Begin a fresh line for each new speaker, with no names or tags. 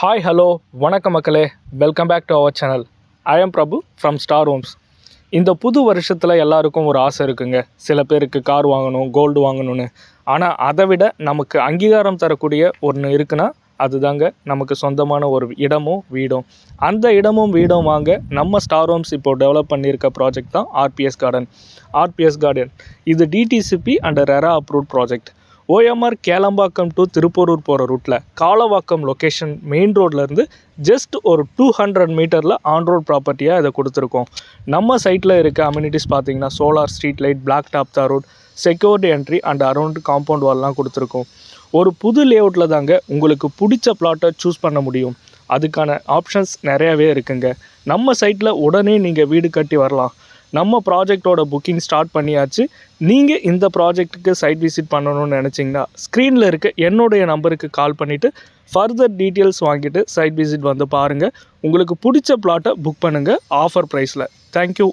Hi hello வணக்கம் மக்களே, welcome back to our channel. I am Prabhu from Star Homes. இந்த புது வருஷத்தில் எல்லாருக்கும் ஒரு ஆசை இருக்குங்க. சில பேருக்கு கார் வாங்கணும், கோல்டு வாங்கணும்னு. ஆனால் அதை விட நமக்கு அங்கீகாரம் தரக்கூடிய ஒன்று இருக்குன்னா அதுதாங்க நமக்கு சொந்தமான ஒரு இடமும் வீடும். அந்த இடமும் வீடும் வாங்க நம்ம ஸ்டார் ஹோம்ஸ் இப்போ டெவலப் பண்ணியிருக்க ப்ராஜெக்ட் தான் ஆர்பிஎஸ் கார்டன். இது DTCP and RERA approved project. OMR Kelambakkam to Thiruporur போகிற ரூட்டில் காலவாக்கம் லொக்கேஷன் மெயின் ரோட்லேருந்து ஜஸ்ட் ஒரு 200 மீட்டரில் ஆன் ரோட் ப்ராப்பர்ட்டியாக இதை கொடுத்துருக்கோம். நம்ம சைட்டில் இருக்க அம்யூனிட்டிஸ் பார்த்தீங்கன்னா solar street light, black top தார் road, security entry and around compound வால்லாம் கொடுத்துருக்கோம். ஒரு புது லேஅவுட்டில் தாங்க உங்களுக்கு பிடிச்ச பிளாட்டை சூஸ் பண்ண முடியும். அதுக்கான ஆப்ஷன்ஸ் நிறையாவே இருக்குங்க. நம்ம சைட்டில் உடனே நீங்கள் வீடு கட்டி வரலாம். நம்ம ப்ராஜெக்டோட புக்கிங் ஸ்டார்ட் பண்ணியாச்சு. நீங்கள் இந்த ப்ராஜெக்ட்டுக்கு சைட் விசிட் பண்ணணும்னு நினச்சிங்கன்னா ஸ்க்ரீனில் இருக்க என்னுடைய நம்பருக்கு கால் பண்ணிவிட்டு ஃபர்தர் டீட்டெயில்ஸ் வாங்கிட்டு சைட் விசிட் வந்து பாருங்கள். உங்களுக்கு பிடிச்ச பிளாட்டை புக் பண்ணுங்கள் ஆஃபர் ப்ரைஸில். தேங்க்யூ.